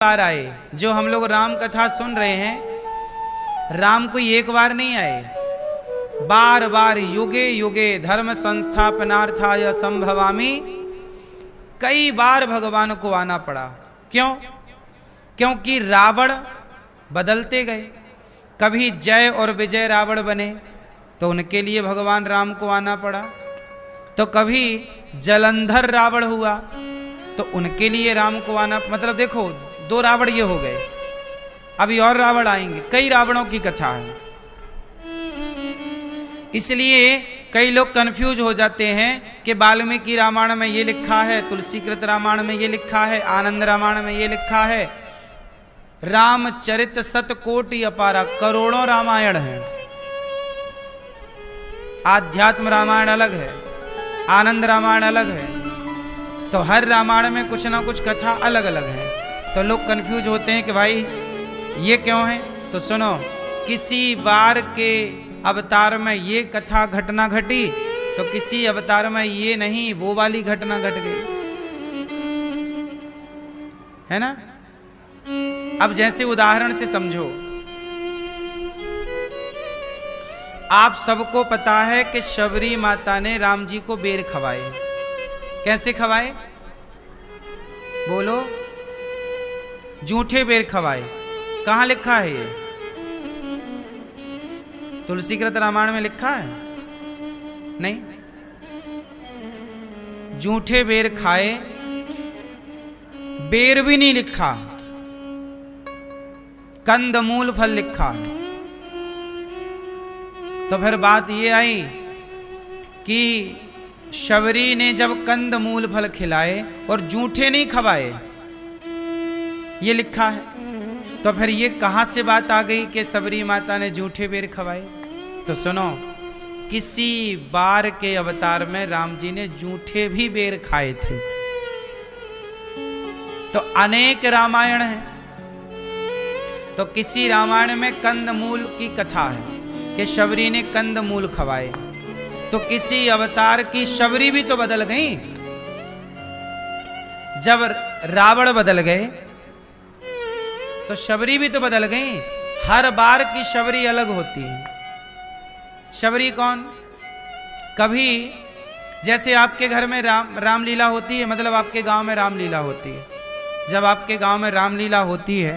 बार आए। जो हम लोग राम कथा सुन रहे हैं, राम कोई एक बार नहीं आए, बार बार युगे युगे धर्म संस्थापनार्थाय संभवामि, कई बार भगवान को आना पड़ा। क्यों? क्योंकि रावण बदलते गए। कभी जय और विजय रावण बने तो उनके लिए भगवान राम को आना पड़ा, तो कभी जलंधर रावण हुआ तो उनके लिए राम को आना, मतलब देखो दो रावण ये हो गए, अभी और रावण आएंगे, कई रावणों की कथा है। इसलिए कई लोग कंफ्यूज हो जाते हैं कि वाल्मीकि रामायण में ये लिखा है, तुलसीकृत रामायण में ये लिखा है, आनंद रामायण में ये लिखा है। रामचरित शतकोटि अपारा, करोड़ों रामायण हैं। आध्यात्म रामायण अलग है, आनंद रामायण अलग है, तो हर रामायण में कुछ ना कुछ कथा अलग अलग है। तो लोग कंफ्यूज होते हैं कि भाई ये क्यों है। तो सुनो, किसी बार के अवतार में ये कथा घटना घटी तो किसी अवतार में ये नहीं, वो वाली घटना घट गई, है ना। अब जैसे उदाहरण से समझो, आप सबको पता है कि शबरी माता ने राम जी को बेर खवाए। कैसे खवाए बोलो? जूठे बेर खवाए। कहां लिखा है ये? तुलसीकृत रामायण में लिखा है? नहीं। जूठे बेर खाए, बेर भी नहीं लिखा, कंदमूल फल लिखा है। तो फिर बात ये आई कि शबरी ने जब कंदमूल फल खिलाए और जूठे नहीं खवाए, ये लिखा है, तो फिर ये कहां से बात आ गई कि शबरी माता ने जूठे बेर खवाए? तो सुनो, किसी बार के अवतार में राम जी ने जूठे भी बेर खाए थे। तो अनेक रामायण हैं, तो किसी रामायण में कंदमूल की कथा है कि शबरी ने कंदमूल खवाए, तो किसी अवतार की शबरी भी तो बदल गई। जब रावण बदल गए तो शबरी भी तो बदल गई। हर बार की शबरी अलग होती है। शबरी कौन? कभी जैसे आपके घर में रामलीला होती है, मतलब आपके गांव में रामलीला होती है। जब आपके गांव में रामलीला होती है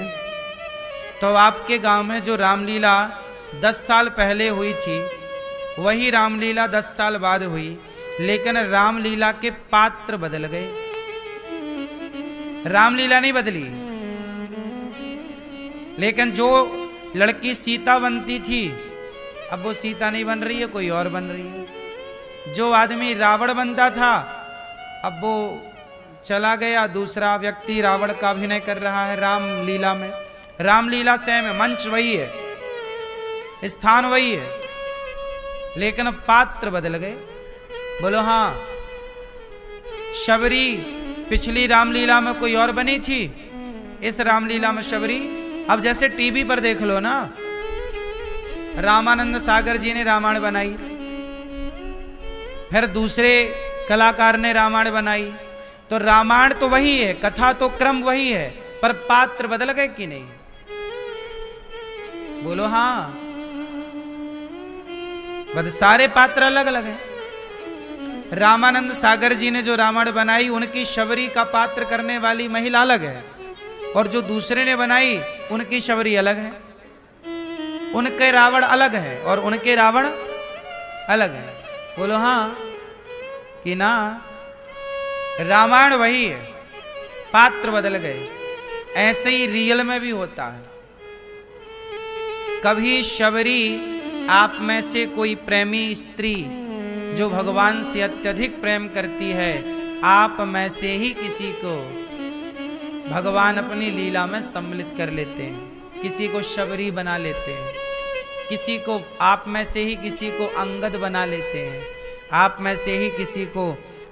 तो आपके गांव में जो रामलीला 10 साल पहले हुई थी, वही रामलीला 10 साल बाद हुई, लेकिन रामलीला के पात्र बदल गए। रामलीला नहीं बदली, लेकिन जो लड़की सीता बनती थी अब वो सीता नहीं बन रही है, कोई और बन रही है। जो आदमी रावण बनता था अब वो चला गया, दूसरा व्यक्ति रावण का अभिनय कर रहा है रामलीला में। रामलीला सेम है, मंच वही है, स्थान वही है, लेकिन पात्र बदल गए। बोलो हाँ। शबरी पिछली रामलीला में कोई और बनी थी, इस रामलीला में शबरी। अब जैसे टीवी पर देख लो ना, रामानंद सागर जी ने रामायण बनाई, फिर दूसरे कलाकार ने रामायण बनाई, तो रामायण तो वही है, कथा तो क्रम वही है, पर पात्र बदल गए कि नहीं? बोलो हाँ। सारे पात्र अलग अलग हैं। रामानंद सागर जी ने जो रामायण बनाई, उनकी शबरी का पात्र करने वाली महिला अलग है, और जो दूसरे ने बनाई उनकी शबरी अलग है। उनके रावण अलग है और उनके रावण अलग है। बोलो हाँ कि ना? रामायण वही है, पात्र बदल गए। ऐसे ही रियल में भी होता है। कभी शबरी आप में से कोई प्रेमी स्त्री जो भगवान से अत्यधिक प्रेम करती है, आप में से ही किसी को भगवान अपनी लीला में सम्मिलित कर लेते हैं, किसी को शबरी बना लेते हैं, किसी को आप में से ही किसी को अंगद बना लेते हैं, आप में से ही किसी को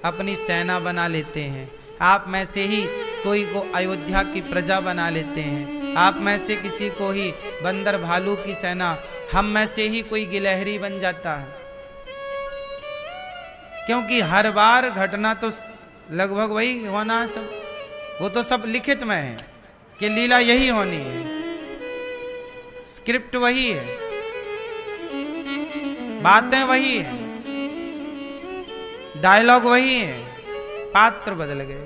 अपनी सेना बना लेते हैं, आप में से ही कोई को अयोध्या की प्रजा बना लेते हैं, आप में से किसी को ही बंदर भालू की सेना, हम में से ही कोई गिलहरी बन जाता है। क्योंकि हर बार घटना तो लगभग वही होना है, सब वो तो सब लिखित में है। कि लीला यही होनी है, स्क्रिप्ट वही है, बातें वही है, डायलॉग वही है, पात्र बदल गए।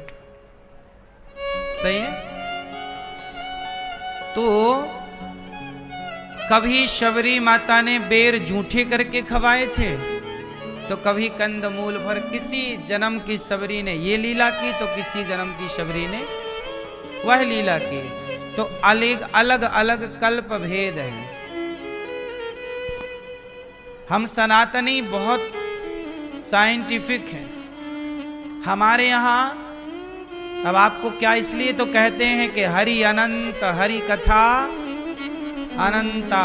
सही है। तो कभी शबरी माता ने बेर जूठे करके खवाए थे, तो कभी कंदमूल भर। किसी जन्म की शबरी ने ये लीला की, तो किसी जन्म की शबरी ने वह लीला की। तो अलग अलग कल्प भेद हैं। हम सनातनी बहुत साइंटिफिक हैं। हमारे यहाँ अब आपको क्या इसलिए तो कहते हैं कि हरि अनंत, हरि कथा अनंता,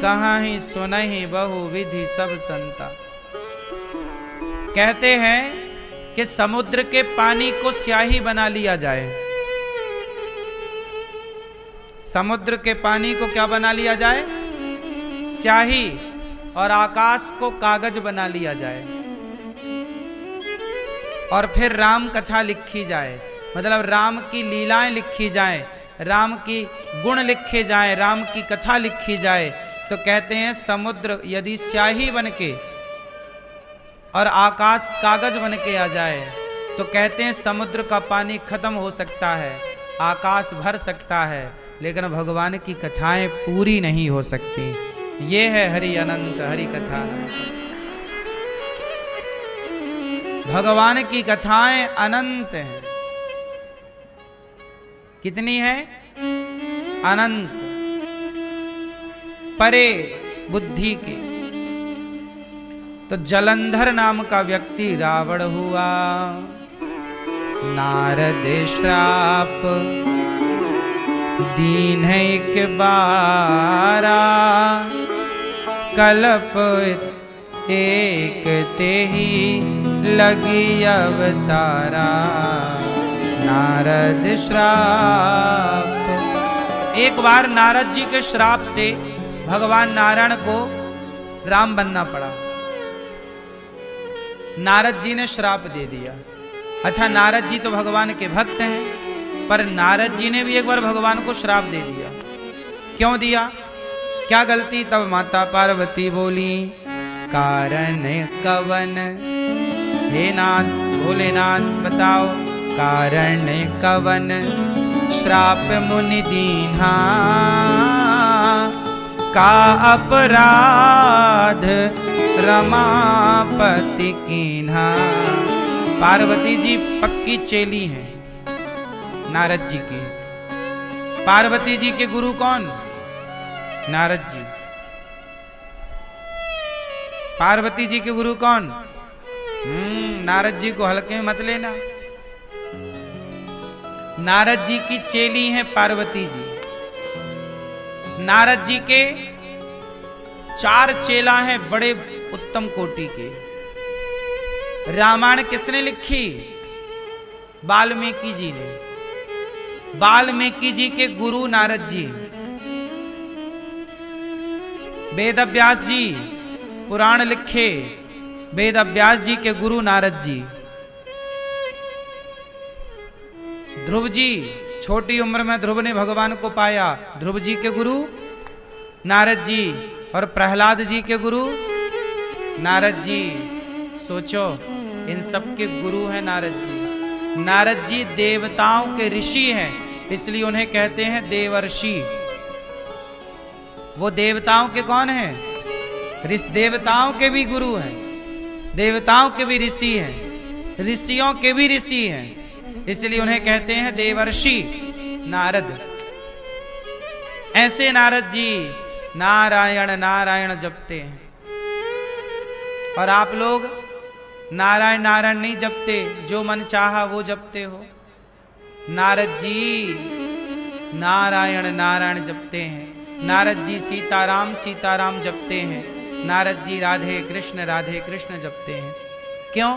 कहाँ ही सुनहि बहु विधि सब संता। कहते हैं कि समुद्र के पानी को स्याही बना लिया जाए। समुद्र के पानी को क्या बना लिया जाए? स्याही। और आकाश को कागज बना लिया जाए, और फिर राम कथा लिखी जाए, मतलब राम की लीलाएं लिखी जाएं, राम की गुण लिखे जाएं, राम की कथा लिखी जाए। तो कहते हैं समुद्र यदि स्याही बनके और आकाश कागज बन के आ जाए, तो कहते हैं समुद्र का पानी खत्म हो सकता है, आकाश भर सकता है, लेकिन भगवान की कथाएं पूरी नहीं हो सकती। ये है हरि अनंत, हरि कथा। भगवान की कथाएं अनंत हैं। कितनी है? अनंत, परे बुद्धि के। तो जलंधर नाम का व्यक्ति रावण हुआ, नारद श्राप दीन एक बारा, कल्प एक ते ही लगी अवतारा। नारद श्राप। एक बार नारद जी के श्राप से भगवान नारायण को राम बनना पड़ा। नारद जी ने श्राप दे दिया। अच्छा, नारद जी तो भगवान के भक्त हैं, पर नारद जी ने भी एक बार भगवान को श्राप दे दिया। क्यों दिया? क्या गलती? तब माता पार्वती बोली, कारण कवन? हे नाथ, भोलेनाथ बताओ, कारण कवन श्राप मुनि दीन्हा, का अपराध रमापति कीन्हा। पार्वती जी पक्की चेली हैं नारद जी की। पार्वती जी के गुरु कौन? नारद जी। पार्वती जी के गुरु कौन? नारद जी को हल्के में मत लेना। नारद जी की चेली हैं पार्वती जी। नारद जी के 4 चेला हैं बड़े उत्तम कोटि के। रामायण किसने लिखी? वाल्मीकि जी ने। वाल्मीकि जी के गुरु नारद जी। वेद व्यास जी पुराण लिखे, वेद व्यास जी के गुरु नारद जी। ध्रुव जी, छोटी उम्र में ध्रुव ने भगवान को पाया, ध्रुव जी के गुरु नारद जी। और प्रहलाद जी के गुरु नारद जी। सोचो, इन सब के गुरु हैं नारद जी। नारद जी देवताओं के ऋषि हैं, इसलिए उन्हें कहते हैं देवर्षि। वो देवताओं के कौन हैं? देवताओं के भी गुरु हैं, देवताओं के भी ऋषि हैं, ऋषियों के भी ऋषि हैं, इसलिए उन्हें कहते हैं देवर्षि नारद। ऐसे नारद जी नारायण नारायण जपते हैं। और आप लोग नारायण नारायण नहीं जपते, जो मन चाहा वो जपते हो। नारद जी नारायण नारायण जपते हैं। नारद जी सीताराम सीताराम जपते हैं। नारद जी राधे कृष्ण जपते हैं। क्यों?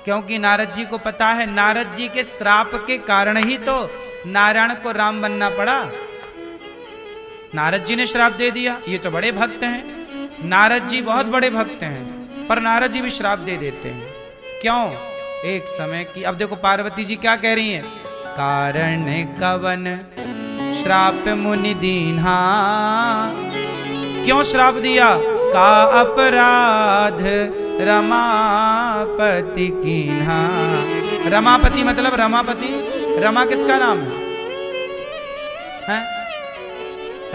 क्योंकि नारद जी को पता है, नारद जी के श्राप के कारण ही तो नारायण को राम बनना पड़ा। नारद जी ने श्राप दे दिया। ये तो बड़े भक्त हैं, नारद जी बहुत बड़े भक्त हैं, पर नारद जी भी श्राप दे देते हैं। क्यों? एक समय की, अब देखो पार्वती जी क्या कह रही हैं, कारण कवन श्राप मुनि दीन्हा। क्यों श्राप दिया? का अपराध रमापति कीन्हा। रमापति मतलब रमापति, रमा किसका नाम है?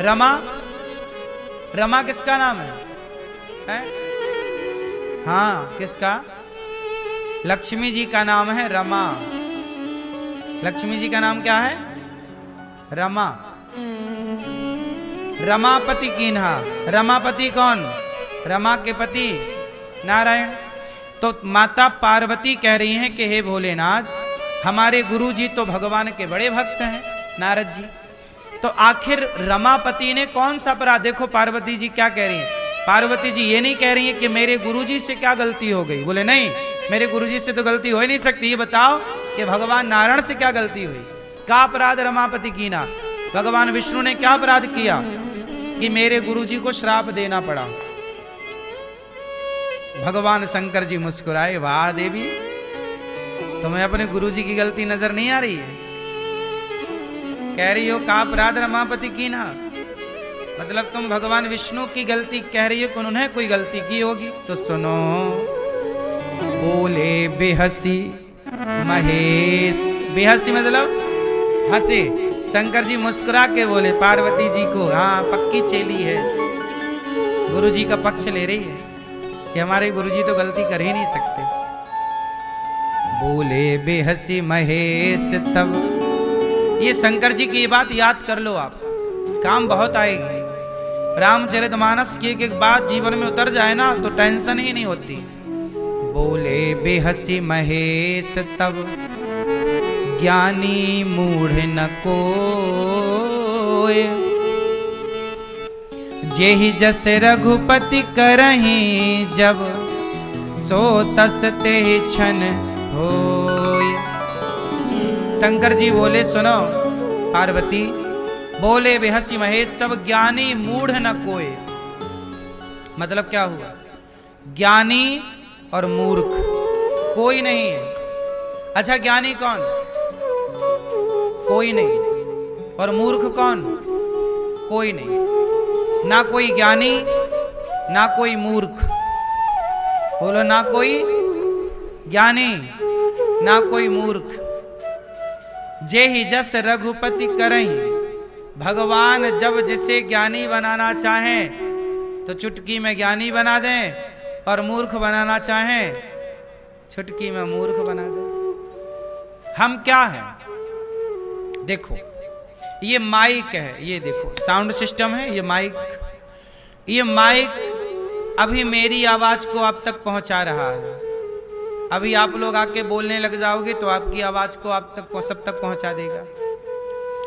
रमा, रमा किसका नाम है? हाँ, किसका? लक्ष्मी जी का नाम है रमा। लक्ष्मी जी का नाम क्या है? रमा। रमापति कीन्हा। रमापति कौन? रमा के पति नारायण। तो माता पार्वती कह रही हैं कि हे भोलेनाथ, हमारे गुरु जी तो भगवान के बड़े भक्त हैं नारद जी, तो आखिर रमापति ने कौन सा अपराध? देखो पार्वती जी क्या कह रही हैं। पार्वती जी ये नहीं कह रही हैं कि मेरे गुरुजी से क्या गलती हो गई। बोले नहीं, मेरे गुरुजी से तो गलती हो ही नहीं सकती। ये बताओ कि भगवान नारायण से क्या गलती हुई? क्या अपराध रमापति कीना? भगवान विष्णु ने क्या अपराध किया कि मेरे गुरुजी को श्राप देना पड़ा? भगवान शंकर जी मुस्कुराए, वाह देवी, तुम्हें अपने गुरुजी की गलती नजर नहीं आ रही है? कह रही हो का अपराध रमापति कीना, मतलब तुम भगवान विष्णु की गलती कह रही हो कि उन्होंने कोई गलती की होगी। तो सुनो, बोले बेहसी महेश। बेहसी मतलब हंसे। शंकर जी मुस्कुरा के बोले पार्वती जी को, हाँ पक्की चेली है, गुरु जी का पक्ष ले रही है कि हमारे गुरु जी तो गलती कर ही नहीं सकते। बोले बेहसी महेश तब। ये शंकर जी की ये बात याद कर लो आप, काम बहुत आएगी। रामचरितमानस की एक बात जीवन में उतर जाए ना तो टेंशन ही नहीं होती। बोले बेहसी महेश तब, ज्ञानी मूढ़ न कोय। जेहि जस रघुपति करहि जब, सो तस तेहि छन होय। शंकर जी बोले सुनो पार्वती, बोले बेहसी महेश तब ज्ञानी मूढ़ न कोय। मतलब क्या हुआ? ज्ञानी और मूर्ख कोई नहीं है। अच्छा ज्ञानी कौन? कोई नहीं। और मूर्ख कौन? कोई नहीं। ना कोई ज्ञानी ना कोई मूर्ख। बोलो ना कोई ज्ञानी ना कोई मूर्ख। जेहि जस रघुपति करहि। भगवान जब जिसे ज्ञानी बनाना चाहें तो चुटकी में ज्ञानी बना दें, और मूर्ख बनाना चाहें चुटकी में मूर्ख बना दें। हम क्या हैं? देखो ये माइक है, ये देखो साउंड सिस्टम है, ये माइक। ये माइक अभी मेरी आवाज को आप तक पहुंचा रहा है। अभी आप लोग आके बोलने लग जाओगे तो आपकी आवाज को आप तक सब तक पहुंचा देगा।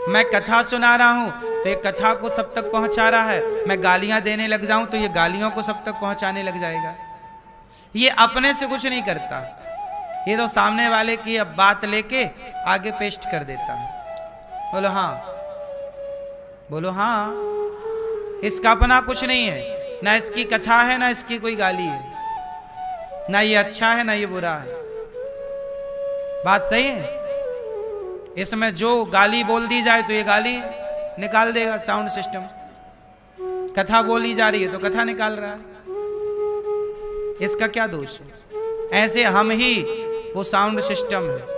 मैं कथा सुना रहा हूं तो ये कथा को सब तक पहुंचा रहा है। मैं गालियां देने लग जाऊं तो ये गालियों को सब तक पहुंचाने लग जाएगा। ये अपने से कुछ नहीं करता, ये तो सामने वाले की अब बात लेके आगे पेस्ट कर देता है। बोलो हाँ, बोलो हाँ। इसका अपना कुछ नहीं है, ना इसकी कथा है ना इसकी कोई गाली है, ना ये अच्छा है ना ये बुरा है। बात सही है? इसमें जो गाली बोल दी जाए तो ये गाली निकाल देगा साउंड सिस्टम। कथा बोली जा रही है तो कथा निकाल रहा है। इसका क्या दोष है? ऐसे हम ही वो साउंड सिस्टम है।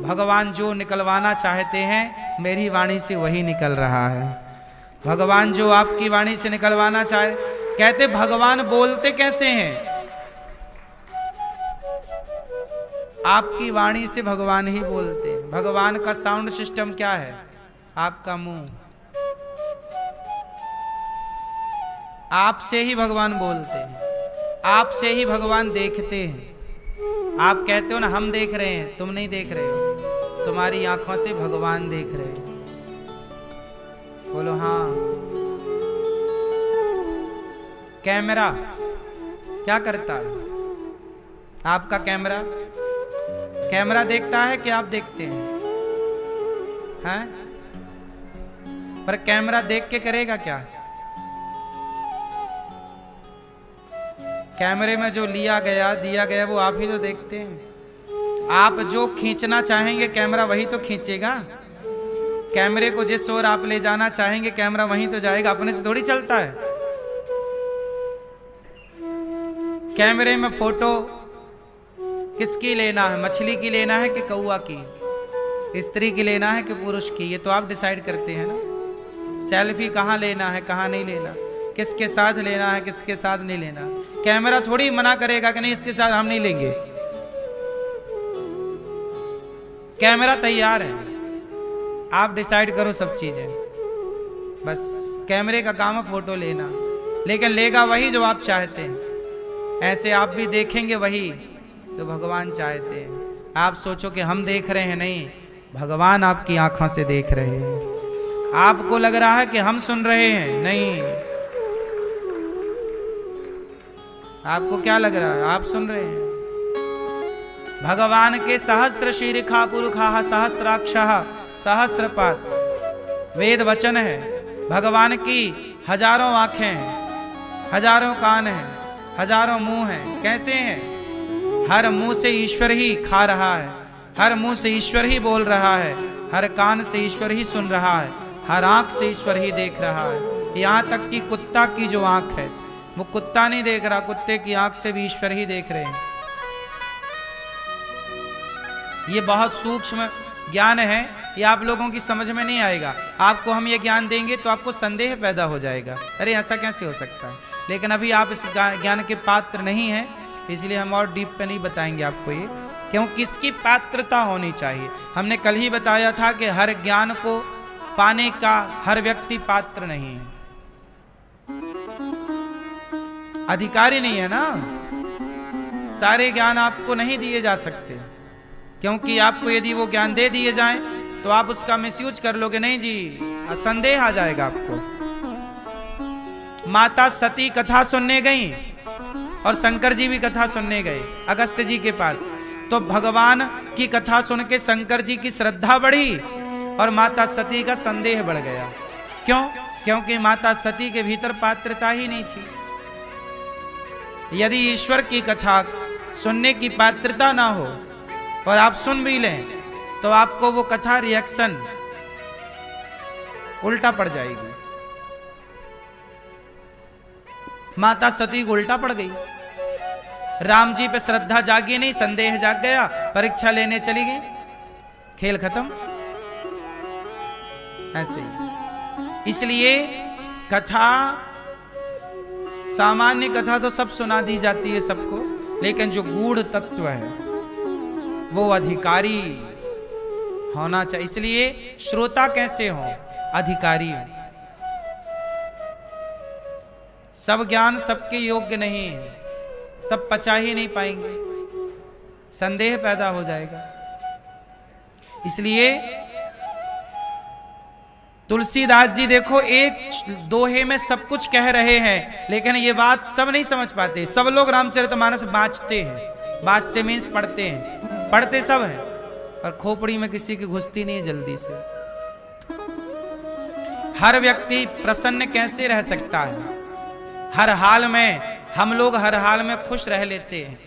भगवान जो निकलवाना चाहते हैं मेरी वाणी से वही निकल रहा है। भगवान जो आपकी वाणी से निकलवाना चाहे, कहते भगवान बोलते कैसे हैं? आपकी वाणी से भगवान ही बोलते हैं। भगवान का साउंड सिस्टम क्या है? आपका मुंह। आपसे ही भगवान बोलते हैं, आपसे ही भगवान देखते हैं। आप कहते हो ना हम देख रहे हैं, तुम नहीं देख रहे हो, तुम्हारी आंखों से भगवान देख रहे हैं। बोलो हाँ। कैमरा क्या करता है? आपका कैमरा कैमरा देखता है कि आप देखते हैं? हैं? पर कैमरा देख के करेगा क्या? कैमरे में जो लिया गया दिया गया वो आप ही तो देखते हैं। आप जो खींचना चाहेंगे कैमरा वही तो खींचेगा। कैमरे को जिस ओर आप ले जाना चाहेंगे कैमरा वहीं तो जाएगा, अपने से थोड़ी चलता है। कैमरे में फोटो किसकी लेना है, मछली की लेना है कि कौआ की, स्त्री की लेना है कि पुरुष की, ये तो आप डिसाइड करते हैं ना। सेल्फी कहाँ लेना है कहाँ नहीं लेना, किसके साथ लेना है किसके साथ नहीं लेना। कैमरा थोड़ी मना करेगा कि नहीं इसके साथ हम नहीं लेंगे, कैमरा तैयार है, आप डिसाइड करो सब चीजें। बस कैमरे का काम है फोटो लेना, लेकिन लेगा वही जो आप चाहते हैं। ऐसे आप भी देखेंगे वही जो भगवान चाहते हैं। आप सोचो कि हम देख रहे हैं, नहीं, भगवान आपकी आंखों से देख रहे हैं। आपको लग रहा है कि हम सुन रहे हैं, नहीं, आपको क्या लग रहा है, आप सुन रहे हैं। भगवान के सहस्त्र शीर्षा पुरुषा सहस्त्राक्षः सहस्त्रपाद वेद वचन है। भगवान की हजारों आंखें हैं, हजारों कान हैं, हजारों मुंह हैं। कैसे हैं? हर मुंह से ईश्वर ही खा रहा है, हर मुंह से ईश्वर ही बोल रहा है, हर कान से ईश्वर ही सुन रहा है, हर आंख से ईश्वर ही देख रहा है। यहाँ तक कि कुत्ता की जो आंख है वो कुत्ता नहीं देख रहा, कुत्ते की आंख से भी ईश्वर ही देख रहे हैं। ये बहुत सूक्ष्म ज्ञान है, ये आप लोगों की समझ में नहीं आएगा। आपको हम ये ज्ञान देंगे तो आपको संदेह पैदा हो जाएगा, अरे ऐसा कैसे हो सकता है। लेकिन अभी आप इस ज्ञान के पात्र नहीं हैं, इसलिए हम और डीप पे नहीं बताएंगे आपको ये, क्योंकि इसकी पात्रता होनी चाहिए। हमने कल ही बताया था कि हर ज्ञान को पाने का हर व्यक्ति पात्र नहीं है, अधिकारी नहीं है ना। सारे ज्ञान आपको नहीं दिए जा सकते, क्योंकि आपको यदि वो ज्ञान दे दिए जाएं तो आप उसका मिसयूज कर लोगे। नहीं जी, संदेह आ जाएगा आपको। माता सती कथा सुनने गई और शंकर जी भी कथा सुनने गए अगस्त्य जी के पास। तो भगवान की कथा सुन के शंकर जी की श्रद्धा बढ़ी और माता सती का संदेह बढ़ गया। क्यों? क्योंकि माता सती के भीतर पात्रता ही नहीं थी। यदि ईश्वर की कथा सुनने की पात्रता ना हो और आप सुन भी लें तो आपको वो कथा रिएक्शन उल्टा पड़ जाएगी। माता सती को उल्टा पड़ गई। राम जी पे श्रद्धा जागी नहीं, संदेह जाग गया, परीक्षा लेने चली गई, खेल खत्म। ऐसे ही इसलिए कथा, सामान्य कथा तो सब सुना दी जाती है सबको, लेकिन जो गूढ़ तत्व है वो अधिकारी होना चाहिए। इसलिए श्रोता कैसे हो? अधिकारी हो। सब ज्ञान सबके योग्य नहीं है, सब पचा ही नहीं पाएंगे, संदेह पैदा हो जाएगा। इसलिए तुलसीदास जी देखो एक दोहे में सब कुछ कह रहे हैं, लेकिन ये बात सब नहीं समझ पाते। सब लोग रामचरितमानस बाँचते हैं, बाँचते मीन्स पढ़ते हैं, पढ़ते सब हैं, और खोपड़ी में किसी की घुसती नहीं जल्दी से। हर व्यक्ति प्रसन्न कैसे रह सकता है? हर हाल में हम लोग हर हाल में खुश रह लेते हैं।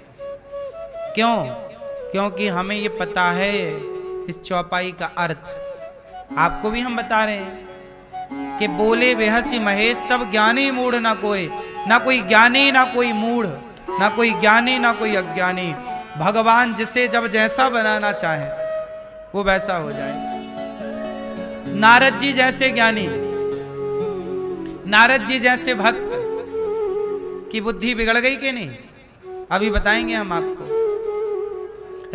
क्यों? क्योंकि हमें ये पता है इस चौपाई का अर्थ। आपको भी हम बता रहे हैं कि बोले बेहसी महेश तब ज्ञानी मूढ़ ना कोई, ना कोई ज्ञानी ना कोई मूढ़, ना कोई ज्ञानी ना कोई अज्ञानी। भगवान जिसे जब जैसा बनाना चाहे वो वैसा हो जाए। नारद जी जैसे ज्ञानी, नारद जी जैसे भक्त की बुद्धि बिगड़ गई कि नहीं? अभी बताएंगे हम आपको।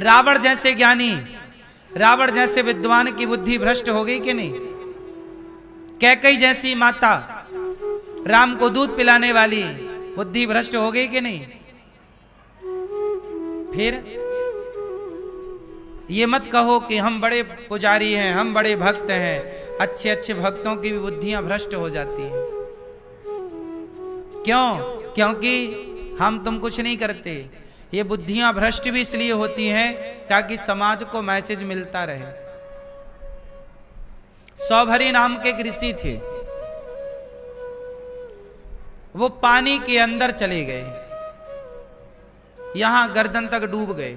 रावण जैसे ज्ञानी, रावण जैसे विद्वान की बुद्धि भ्रष्ट हो गई कि नहीं? कैकई जैसी माता, राम को दूध पिलाने वाली, बुद्धि भ्रष्ट हो गई कि नहीं? फिर ये मत कहो कि हम बड़े पुजारी हैं, हम बड़े भक्त हैं। अच्छे अच्छे भक्तों की भी बुद्धियां भ्रष्ट हो जाती हैं। क्यों? क्योंकि हम तुम कुछ नहीं करते। ये बुद्धियां भ्रष्ट भी इसलिए होती हैं ताकि समाज को मैसेज मिलता रहे। सौभरी नाम के एक ऋषि थे, वो पानी के अंदर चले गए, यहां गर्दन तक डूब गए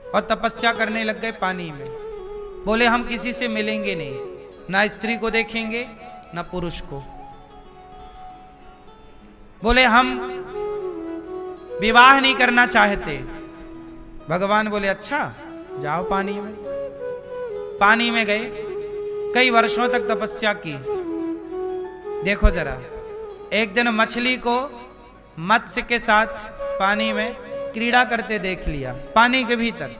और तपस्या करने लग गए पानी में। बोले हम किसी से मिलेंगे नहीं, ना स्त्री को देखेंगे ना पुरुष को। बोले हम विवाह नहीं करना चाहते। भगवान बोले अच्छा जाओ पानी में। पानी में गए, कई वर्षों तक तपस्या की। देखो जरा, एक दिन मछली को मत्स्य के साथ पानी में क्रीड़ा करते देख लिया। पानी के भीतर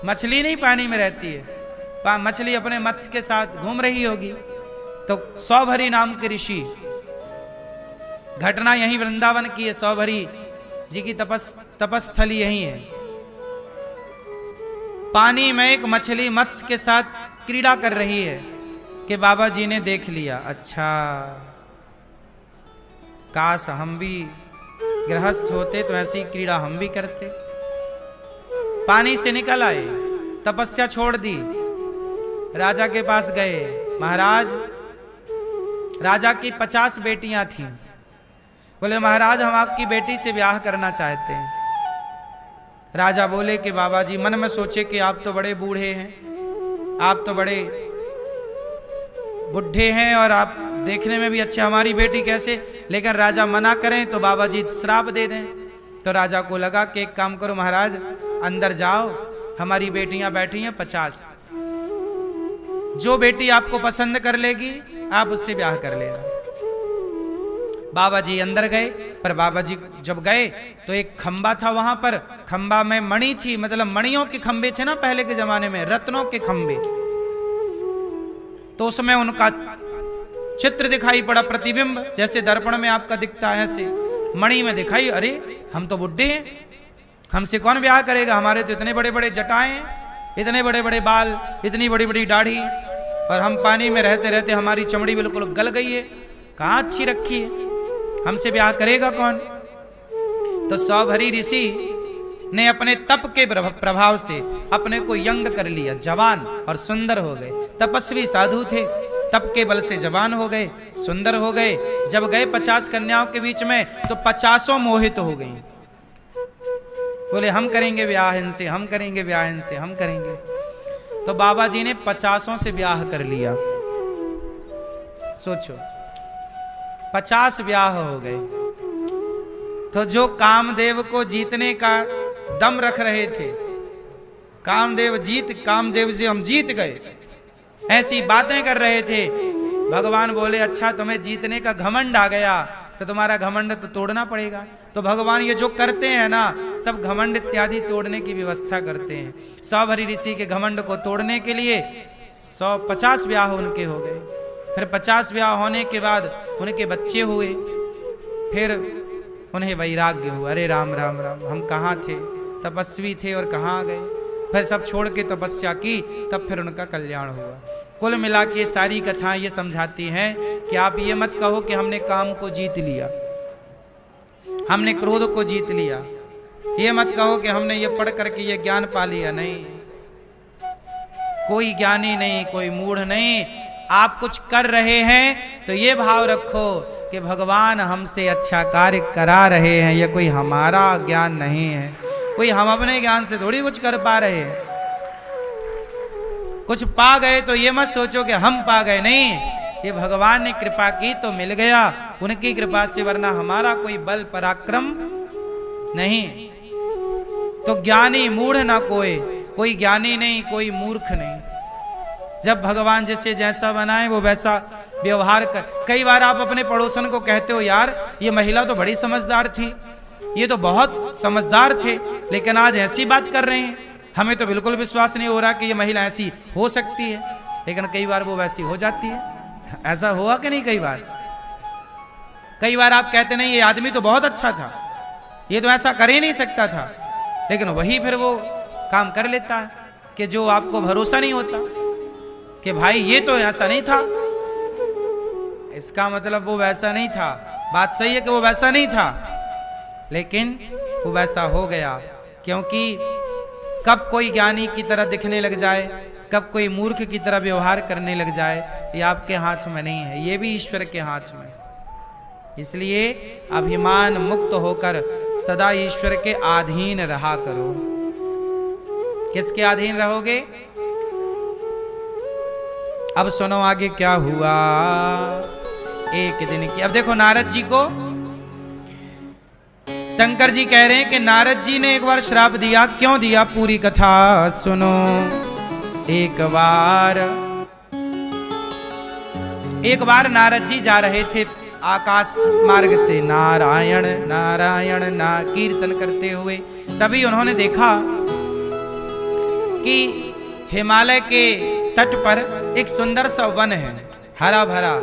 मछली नहीं पानी में रहती है, मछली अपने मत्स्य के साथ घूम रही होगी। तो सौभरी नाम के ऋषि, घटना यहीं वृंदावन की है, सौभरी जी की तपस्थली यहीं है। पानी में एक मछली मत्स्य के साथ क्रीड़ा कर रही है कि बाबा जी ने देख लिया। अच्छा, काश हम भी गृहस्थ होते तो ऐसी क्रीड़ा हम भी करते। पानी से निकल आए, तपस्या छोड़ दी, राजा के पास गए। महाराज, राजा की 50 बेटियां थीं। बोले महाराज हम आपकी बेटी से ब्याह करना चाहते हैं। राजा बोले कि बाबा जी, मन में सोचे कि आप तो बड़े बूढ़े हैं, आप तो बड़े बुढ़े हैं और आप देखने में भी अच्छे, हमारी बेटी कैसे। लेकिन राजा मना करें तो बाबा जी श्राप दे दें। तो राजा को लगा कि एक काम करो महाराज, अंदर जाओ, हमारी बेटियां बैठी हैं 50, जो बेटी आपको पसंद कर लेगी आप उससे ब्याह कर लेना। बाबा जी अंदर गए, पर बाबा जी जब गए तो एक खंबा था वहां पर, खंबा में मणि थी, मतलब मणियों के खंबे थे ना पहले के जमाने में, रत्नों के खंबे। तो उसमें उनका चित्र दिखाई पड़ा, प्रतिबिंब, जैसे दर्पण में आपका दिखता है ऐसे मणि में दिखाई। अरे हम तो बुढ़े हैं, हमसे कौन ब्याह करेगा, हमारे तो इतने बड़े बड़े जटाएं हैं, इतने बड़े बड़े बाल, इतनी बड़ी बड़ी दाढ़ी, और हम पानी में रहते रहते हमारी चमड़ी बिल्कुल गल गई है, कहाँ अच्छी रखी है, हमसे ब्याह करेगा कौन। तो सौभरी ऋषि ने अपने तप के प्रभाव से अपने को यंग कर लिया, जवान और सुंदर हो गए। तपस्वी साधु थे, तप के बल से जवान हो गए, सुंदर हो गए। जब गए 50 कन्याओं के बीच में तो 50 मोहित हो गई। बोले हम करेंगे ब्याह इनसे, हम करेंगे ब्याह इनसे, हम करेंगे। तो बाबा जी ने 50 से ब्याह कर लिया। सोचो, 50 ब्याह हो गए। तो जो कामदेव को जीतने का दम रख रहे थे, कामदेव से हम जीत गए, ऐसी बातें कर रहे थे। भगवान बोले अच्छा तुम्हें जीतने का घमंड आ गया तो तुम्हारा घमंड तो तोड़ना पड़ेगा। तो भगवान ये जो करते हैं ना, सब घमंड इत्यादि तोड़ने की व्यवस्था करते हैं। सौभरी ऋषि के घमंड को तोड़ने के लिए 150 ब्याह उनके हो गए। फिर 50 ब्याह होने के बाद उनके बच्चे हुए, फिर उन्हें वैराग्य हुआ। अरे राम राम राम, हम कहाँ थे, तपस्वी थे और कहाँ गए। फिर सब छोड़ के तपस्या की, तब फिर उनका कल्याण हुआ। कुल मिला के सारी कथाएं ये समझाती हैं कि आप ये मत कहो कि हमने काम को जीत लिया, हमने क्रोध को जीत लिया। ये मत कहो कि हमने ये पढ़ करके ये ज्ञान पा लिया। नहीं, कोई ज्ञानी नहीं, कोई मूढ़ नहीं। आप कुछ कर रहे हैं तो ये भाव रखो कि भगवान हमसे अच्छा कार्य करा रहे हैं, ये कोई हमारा ज्ञान नहीं है, कोई हम अपने ज्ञान से थोड़ी कुछ कर पा रहे हैं। कुछ पा गए तो ये मत सोचो कि हम पा गए, नहीं, ये भगवान ने कृपा की तो मिल गया, उनकी कृपा से, वरना हमारा कोई बल पराक्रम नहीं। तो ज्ञानी मूढ़ ना कोई ज्ञानी नहीं, कोई मूर्ख नहीं। जब भगवान जिसे जैसा बनाए वो वैसा व्यवहार कर। कई बार आप अपने पड़ोसन को कहते हो यार ये महिला तो बड़ी समझदार थी, ये तो बहुत समझदार थे, लेकिन आज ऐसी बात कर रहे हैं, हमें तो बिल्कुल विश्वास नहीं हो रहा कि ये महिला ऐसी हो सकती है। लेकिन कई बार वो वैसी हो जाती है। ऐसा हुआ कि नहीं? कई बार आप कहते नहीं ये आदमी तो बहुत अच्छा था, ये तो ऐसा कर ही नहीं सकता था, लेकिन वही फिर वो काम कर लेता है कि जो आपको भरोसा नहीं होता कि भाई ये तो ऐसा नहीं था, इसका मतलब वो वैसा नहीं था। बात सही है कि वो वैसा नहीं था, लेकिन वो वैसा हो गया। क्योंकि कब कोई ज्ञानी की तरह दिखने लग जाए, कब कोई मूर्ख की तरह व्यवहार करने लग जाए, ये आपके हाथ में नहीं है, ये भी ईश्वर के हाथ में। इसलिए अभिमान मुक्त होकर सदा ईश्वर के अधीन रहा करो। किसके अधीन रहोगे? अब सुनो आगे क्या हुआ। एक दिन की, अब देखो नारद जी को शंकर जी कह रहे हैं कि नारद जी ने एक बार श्राप दिया। क्यों दिया, पूरी कथा सुनो। एक बार नारद जी जा रहे थे आकाश मार्ग से, नारायण नारायण ना कीर्तन करते हुए। तभी उन्होंने देखा कि हिमालय के तट पर एक सुंदर सा वन है, हरा भरा।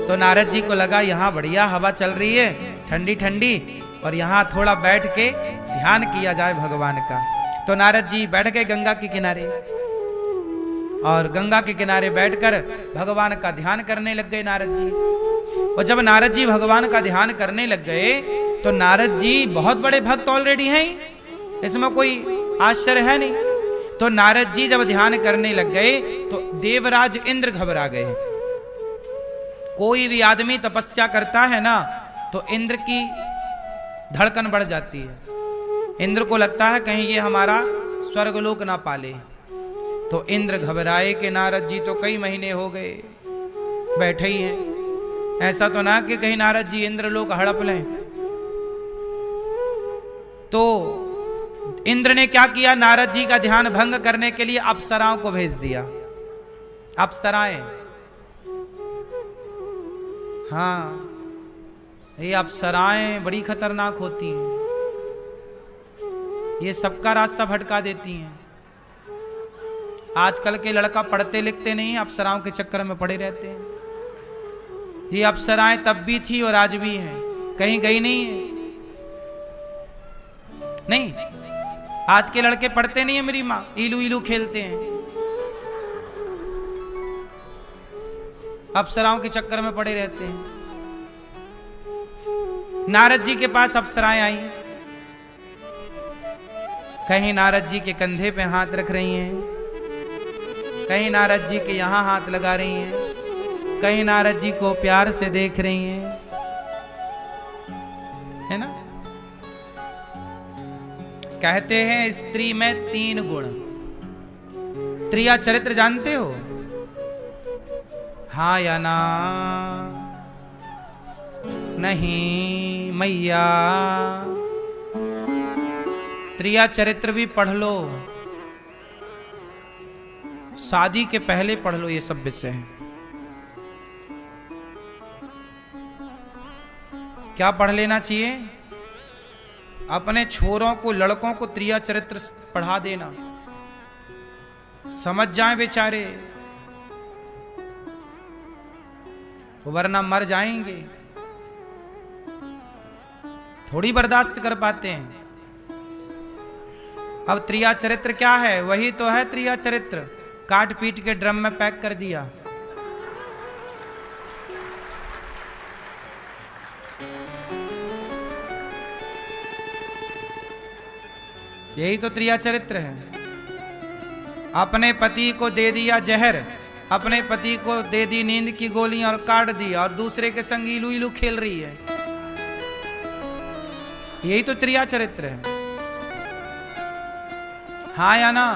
तो नारद जी को लगा यहाँ बढ़िया हवा चल रही है, ठंडी ठंडी, और यहाँ थोड़ा बैठ के ध्यान किया जाए भगवान का। तो नारद जी बैठ गए गंगा के किनारे, और गंगा के किनारे बैठकर भगवान का ध्यान करने लग गए नारद जी। और जब नारद जी भगवान का ध्यान करने लग गए तो नारद जी बहुत बड़े भक्त ऑलरेडी हैं, इसमें कोई आश्चर्य है नहीं। तो नारद जी जब ध्यान करने लग गए तो देवराज इंद्र घबरा गए। कोई भी आदमी तपस्या करता है ना तो इंद्र की धड़कन बढ़ जाती है। इंद्र को लगता है कहीं ये हमारा स्वर्गलोक ना पाले। तो इंद्र घबराए कि नारद जी तो कई महीने हो गए बैठे ही हैं, ऐसा तो ना कि कहीं नारद जी इंद्र लोक हड़प लें। तो इंद्र ने क्या किया, नारद जी का ध्यान भंग करने के लिए अप्सराओं को भेज दिया। अप्सराएं, हाँ, ये अप्सराएं बड़ी खतरनाक होती हैं, ये सबका रास्ता भटका देती हैं। आजकल के लड़का पढ़ते लिखते नहीं, अप्सराओं के चक्कर में पड़े रहते हैं। ये अप्सराएं तब भी थी और आज भी हैं, कहीं गई नहीं है। नहीं, आज के लड़के पढ़ते नहीं है मेरी माँ, इलू इलू खेलते हैं, अप्सराओं के चक्कर में पड़े रहते हैं। नारद जी के पास अप्सराएं आई, कहीं नारद जी के कंधे पे हाथ रख रही हैं, कहीं नारद जी के यहां हाथ लगा रही हैं, कहीं नारद जी को प्यार से देख रही हैं, है ना। कहते हैं स्त्री में 3 गुण। त्रिया चरित्र जानते हो, हाँ या ना? नहीं मैया, त्रिया चरित्र भी पढ़ लो, शादी के पहले पढ़ लो, ये सब विषय हैं। क्या पढ़ लेना चाहिए? अपने छोरों को, लड़कों को त्रिया चरित्र पढ़ा देना, समझ जाएं बेचारे, वरना मर जाएंगे, थोड़ी बर्दाश्त कर पाते हैं। अब त्रिया चरित्र क्या है? वही तो है त्रिया चरित्र, काट पीट के ड्रम में पैक कर दिया। यही तो त्रिया चरित्र है। अपने पति को दे दिया जहर, अपने पति को दे दी नींद की गोलियां और काट दिया, और दूसरे के संग इलू इलू खेल रही है। यही तो त्रिया चरित्र है, हाँ या ना?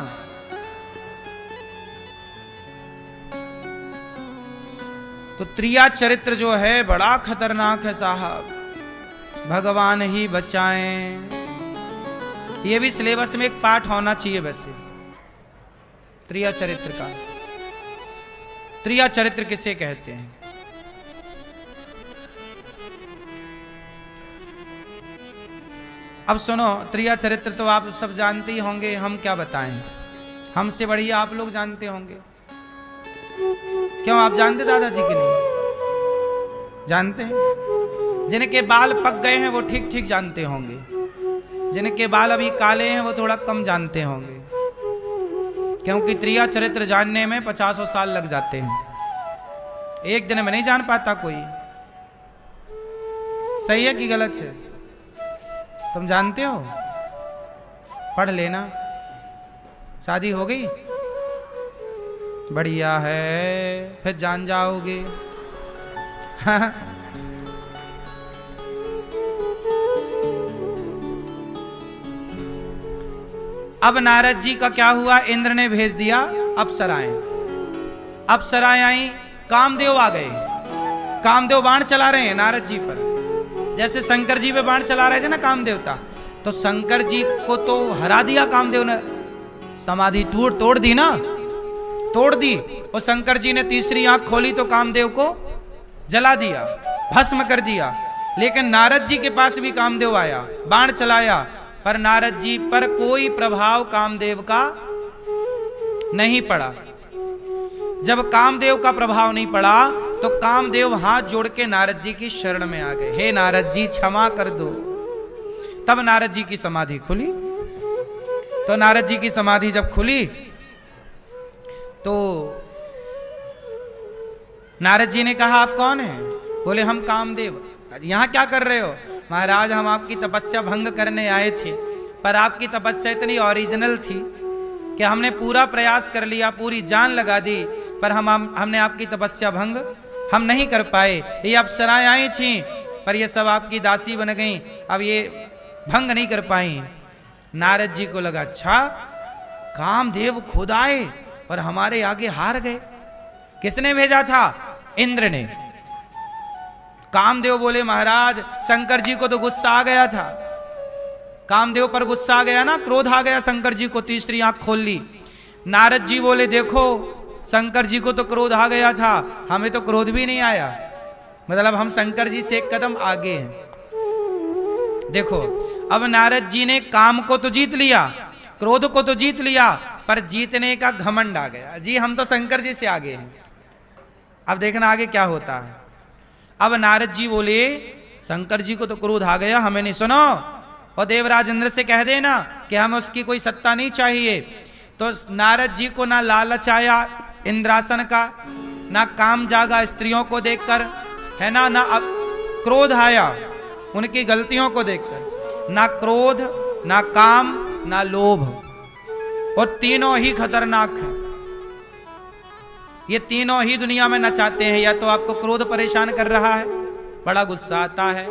तो त्रिया चरित्र जो है बड़ा खतरनाक है साहब, भगवान ही बचाएं। ये भी सिलेबस में एक पाठ होना चाहिए वैसे, त्रिया चरित्र का। त्रिया चरित्र किसे कहते हैं? अब सुनो, त्रिया चरित्र तो आप सब जानते ही होंगे, हम क्या बताएं, हमसे बढ़िया आप लोग जानते होंगे। क्यों, आप जानते दादाजी के नहीं जानते हैं? जिनके बाल पक गए हैं वो ठीक ठीक जानते होंगे, जिनके बाल अभी काले हैं वो थोड़ा कम जानते होंगे, क्योंकि त्रिया चरित्र जानने में 50 साल लग जाते हैं, एक दिन में नहीं जान पाता कोई। सही है कि गलत है? तुम जानते हो? पढ़ लेना। शादी हो गई? बढ़िया है, फिर जान जाओगे। अब नारद जी का क्या हुआ? इंद्र ने भेज दिया अप्सराएं। अप्सराएं आई, कामदेव आ गए। कामदेव बाण चला रहे हैं नारद जी पर, जैसे शंकर जी पे बाण चला रहे थे ना कामदेवता, तो शंकर जी को तो हरा दिया कामदेव ने, समाधि तोड़ दी ना, तोड़ दी। और शंकर जी ने तीसरी आंख खोली तो कामदेव को जला दिया, भस्म कर दिया। लेकिन नारद जी के पास भी कामदेव आया, बाण चलाया, पर नारद जी पर कोई प्रभाव कामदेव का नहीं पड़ा। जब कामदेव का प्रभाव नहीं पड़ा तो कामदेव हाथ जोड़ के नारद जी की शरण में आ गए, हे नारद जी क्षमा कर दो। तब नारद जी की समाधि खुली। तो नारद जी की समाधि जब खुली तो नारद जी ने कहा आप कौन हैं? बोले हम कामदेव। यहां क्या कर रहे हो? महाराज हम आपकी तपस्या भंग करने आए थे, पर आपकी तपस्या इतनी ओरिजिनल थी कि हमने पूरा प्रयास कर लिया, पूरी जान लगा दी, पर हमने आपकी तपस्या भंग हम नहीं कर पाए। ये अप्सराएं आई थी पर ये सब आपकी दासी बन गई, अब ये भंग नहीं कर पाई। नारद जी को लगा अच्छा कामदेव खुद आए और हमारे आगे हार गए। किसने भेजा था? इंद्र ने। कामदेव बोले महाराज शंकर जी को तो गुस्सा आ गया था, कामदेव पर गुस्सा आ गया ना, क्रोध आ गया शंकर जी को, तीसरी आंख खोल ली। नारद जी बोले देखो शंकर जी को तो क्रोध आ गया था, हमें तो क्रोध भी नहीं आया, मतलब हम शंकर जी से एक कदम आगे हैं। देखो अब नारद जी ने काम को तो जीत लिया, क्रोध को तो जीत लिया, पर जीतने का घमंड आ गया, जी हम तो शंकर जी से आगे हैं। अब देखना आगे क्या होता है। अब नारद जी बोले शंकर जी को तो क्रोध आ गया, हमें नहीं सुनो, और देवराज इंद्र से कह देना कि हमें उसकी कोई सत्ता नहीं चाहिए। तो नारद जी को ना लालच आया इंद्रासन का, ना काम जागा स्त्रियों को देखकर, है ना, ना क्रोध आया उनकी गलतियों को देखकर, ना क्रोध ना काम ना लोभ, और तीनों ही खतरनाक हैं। ये तीनों ही दुनिया में नचाते हैं। या तो आपको क्रोध परेशान कर रहा है, बड़ा गुस्सा आता है,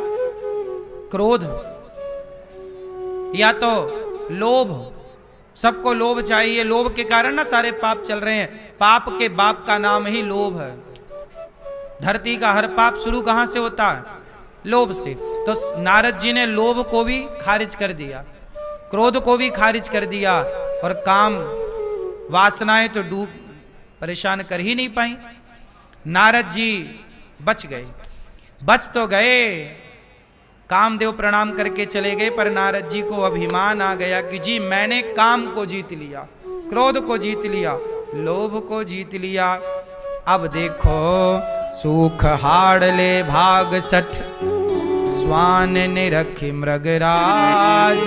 क्रोध, या तो लोभ, सबको लोभ चाहिए, लोभ के कारण ना सारे पाप चल रहे हैं। पाप के बाप का नाम ही लोभ है। धरती का हर पाप शुरू कहां से होता है? लोभ से। तो नारद जी ने लोभ को भी खारिज कर दिया, क्रोध को भी खारिज कर दिया, और काम वासनाएं तो डूब परेशान कर ही नहीं पाई। नारद जी बच गए, बच तो गए, कामदेव प्रणाम करके चले गए, पर नारद जी को अभिमान आ गया कि जी मैंने काम को जीत लिया, क्रोध को जीत लिया, लोभ को जीत लिया। अब देखो सुख हाड़ ले भाग सठ, स्वान ने रखी मृगराज,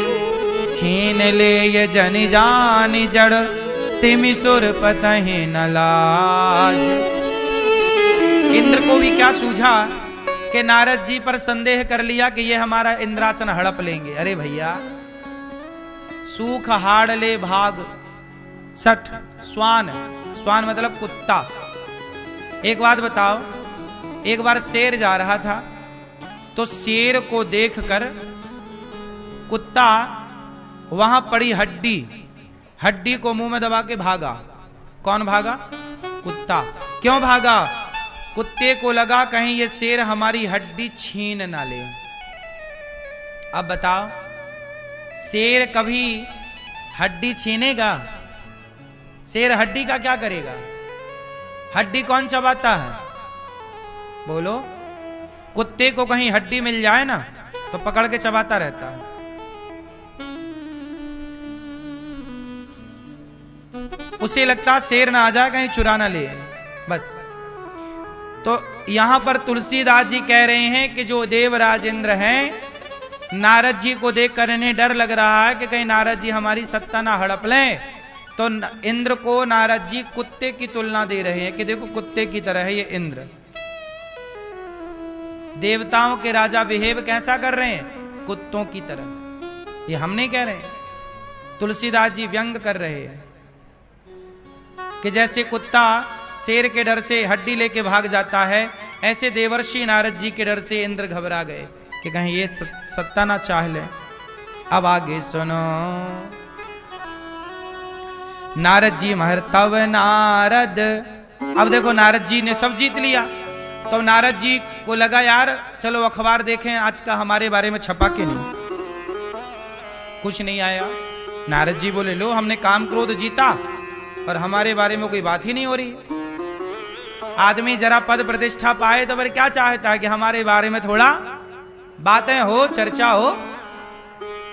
छीन ले ये जन जान जड़, तिमि सुर पतहि न लाज। इंद्र को भी क्या सूझा कि नारद जी पर संदेह कर लिया कि ये हमारा इंद्रासन हड़प लेंगे। अरे भैया सूख हाड़ ले भाग सठ, स्वान, स्वान मतलब कुत्ता। एक बात बताओ, एक बार शेर जा रहा था तो शेर को देखकर कुत्ता वहां पड़ी हड्डी, हड्डी को मुंह में दबा के भागा। कौन भागा? कुत्ता। क्यों भागा? कुत्ते को लगा कहीं ये शेर हमारी हड्डी छीन ना ले। अब बताओ शेर कभी हड्डी छीनेगा? शेर हड्डी का क्या करेगा? हड्डी कौन चबाता है? बोलो। कुत्ते को कहीं हड्डी मिल जाए ना तो पकड़ के चबाता रहता है। उसे लगता शेर ना आ जाए कहीं चुरा ना ले, बस। तो यहां पर तुलसीदास जी कह रहे हैं कि जो देवराज इंद्र हैं, नारद जी को देखकर इन्हें डर लग रहा है कि कहीं नारद जी हमारी सत्ता ना हड़प लें, तो इंद्र को नारद जी कुत्ते की तुलना दे रहे हैं कि देखो कुत्ते की तरह है ये इंद्र। देवताओं के राजा बिहेव कैसा कर रहे हैं? कुत्तों की तरह। ये हम नहीं कह रहे हैं, तुलसीदास जी व्यंग कर रहे हैं कि जैसे कुत्ता शेर के डर से हड्डी लेके भाग जाता है, ऐसे देवर्षि नारद जी के डर से इंद्र घबरा गए कि कहीं ये सत्ता ना चाह ले। अब आगे सुनो। नारद जी महर तव नारद अब देखो नारद जी ने सब जीत लिया, तो नारद जी को लगा यार चलो अखबार देखें आज का हमारे बारे में छपा के नहीं, कुछ नहीं आया। नारद जी बोले लो हमने काम क्रोध जीता पर हमारे बारे में कोई बात ही नहीं हो रही। आदमी जरा पद प्रतिष्ठा पाए तो फिर क्या चाहता है कि हमारे बारे में थोड़ा बातें हो, चर्चा हो,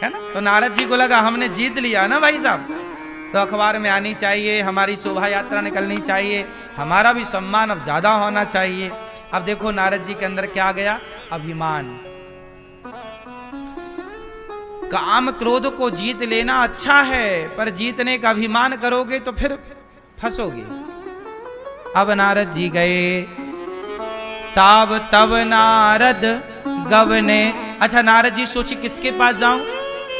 है ना। तो नारद जी को लगा हमने जीत लिया ना भाई साहब, तो अखबार में आनी चाहिए, हमारी शोभा यात्रा निकलनी चाहिए, हमारा भी सम्मान अब ज्यादा होना चाहिए। अब देखो नारद जी के अंदर क्या गया, अभिमान। काम क्रोध को जीत लेना अच्छा है, पर जीतने का अभिमान करोगे तो फिर फंसोगे। अब नारद जी गए, ताब तब नारद गवने। अच्छा नारद जी सोची किसके पास जाऊं,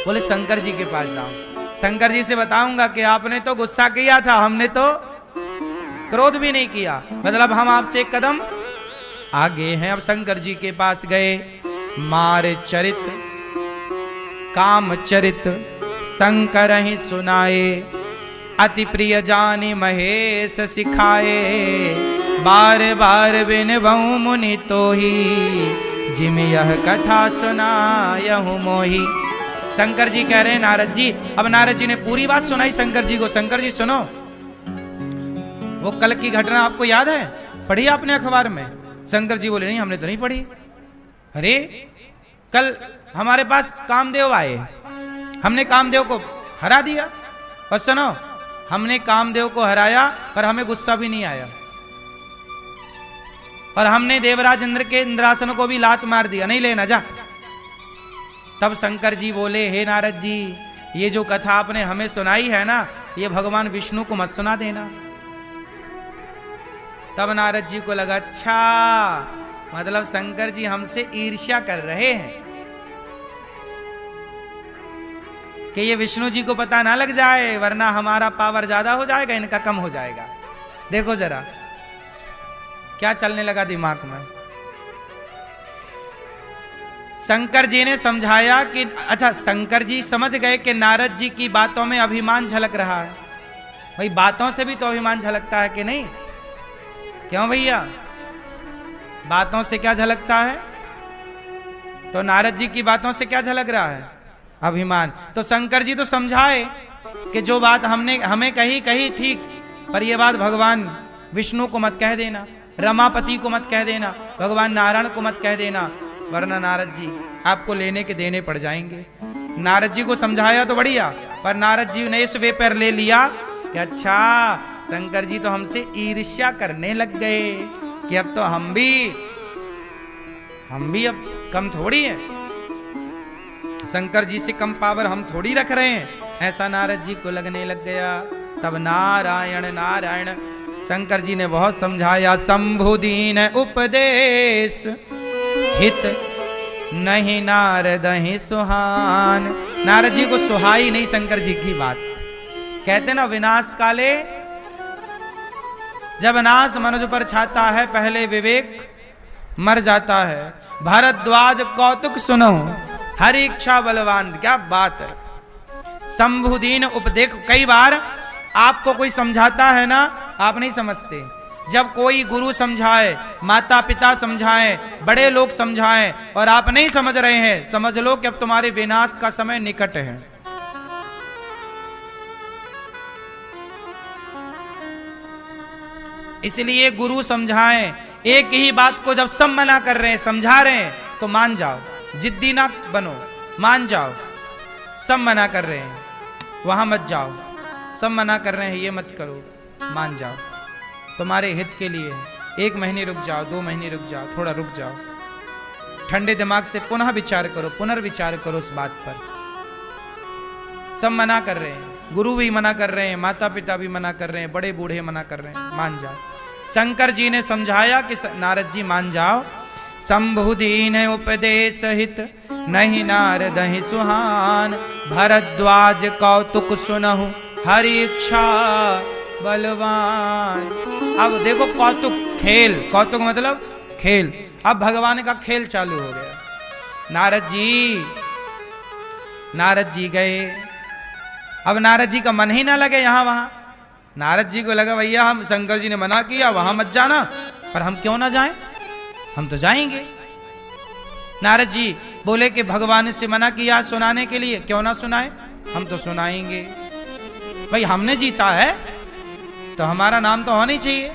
बोले शंकर जी के पास जाऊं, शंकर जी से बताऊंगा कि आपने तो गुस्सा किया था, हमने तो क्रोध भी नहीं किया, मतलब हम आपसे एक कदम आगे हैं। अब शंकर जी के पास गए, मार चरित काम चरित शंकर ही सुनाए, अति प्रिय जानी महेश सिखाए, बार बार बिन बहु मुनि तो ही, जिम यह कथा सुनायहु मोही। शंकर जी कह रहे हैं नारद जी, अब नारद जी ने पूरी बात सुनाई शंकर जी को। शंकर जी सुनो, वो कल की घटना आपको याद है, पढ़ी आपने अखबार में? शंकर जी बोले नहीं हमने तो नहीं पढ़ी। अरे कल हमारे पास कामदेव आए, हमने कामदेव को हरा दिया, और सुनो हमने कामदेव को हराया पर हमें गुस्सा भी नहीं आया, और हमने देवराज इंद्र के इंद्रासन को भी लात मार दिया, नहीं लेना जा। तब शंकर जी बोले हे नारद जी, ये जो कथा आपने हमें सुनाई है ना, ये भगवान विष्णु को मत सुना देना। तब नारद जी को लगा अच्छा मतलब शंकर जी हमसे ईर्ष्या कर रहे हैं कि ये विष्णु जी को पता ना लग जाए, वरना हमारा पावर ज्यादा हो जाएगा, इनका कम हो जाएगा। देखो जरा क्या चलने लगा दिमाग में। शंकर जी ने समझाया कि अच्छा शंकर जी समझ गए कि नारद जी की बातों में अभिमान झलक रहा है। भाई बातों से भी तो अभिमान झलकता है कि नहीं, क्यों भैया? बातों से क्या झलकता है? तो नारद जी की बातों से क्या झलक रहा है? अभिमान। तो शंकर जी तो समझाए कि जो बात हमने हमें कही ठीक, पर यह बात भगवान विष्णु को मत कह देना, रमापति को मत कह देना, भगवान नारायण को मत कह देना, वरना नारद जी आपको लेने के देने पड़ जाएंगे। नारद जी को समझाया तो बढ़िया, पर नारद जी ने इस वे पर ले लिया कि अच्छा शंकर जी तो हमसे ईर्ष्या करने लग गए कि अब तो हम भी अब कम थोड़ी हैं, शंकर जी से कम पावर हम थोड़ी रख रहे हैं, ऐसा नारद जी को लगने लग गया। तब नारायण नारायण शंकर जी ने बहुत समझाया, शंभुदीन उपदेश हित नहीं नारद ही सुहान। नारद जी को सुहाई नहीं शंकर जी की बात। कहते ना विनाश काले जब नाश मनुज पर छाता है, पहले विवेक मर जाता है। भारद्वाज कौतुक सुनो हरि इच्छा बलवान। क्या बात है। शंभुदीन उपदेश, कई बार आपको कोई समझाता है ना, आप नहीं समझते। जब कोई गुरु समझाए, माता पिता समझाएं, बड़े लोग समझाएं और आप नहीं समझ रहे हैं, समझ लो कि अब तुम्हारे विनाश का समय निकट है। इसलिए गुरु समझाएं, एक ही बात को जब सब मना कर रहे हैं, समझा रहे हैं, तो मान जाओ, जिद्दी ना बनो, मान जाओ। सब मना कर रहे हैं वहां मत जाओ, सब मना कर रहे हैं ये मत करो, मान जाओ, तुम्हारे हित के लिए। 1 महीने रुक जाओ, 2 महीने रुक जाओ, थोड़ा रुक जाओ, ठंडे दिमाग से पुनः विचार करो, पुनर्विचार करो उस बात पर। सब मना कर रहे हैं, गुरु भी मना कर रहे हैं, माता पिता भी मना कर रहे हैं, बड़े बूढ़े मना कर रहे हैं, मान जाओ। शंकर जी ने समझाया कि नारद जी मान जाओ। शंभुदीन उपदेश हित नहीं नारद ही सुहान, भरद्वाज कौतुक सुनहु हरि इच्छा बलवान। अब देखो कौतुक, खेल, कौतुक मतलब खेल। अब भगवान का खेल चालू हो गया। नारद जी गए। अब नारद जी का मन ही ना लगे यहाँ वहां, नारद जी को लगा भैया हम शंकर जी ने मना किया वहां मत जाना, पर हम क्यों ना जाएं, हम तो जाएंगे। नारद जी बोले कि भगवान से मना किया सुनाने के लिए, क्यों ना सुनाए, हम तो सुनाएंगे। भाई हमने जीता है तो हमारा नाम तो होना ही चाहिए।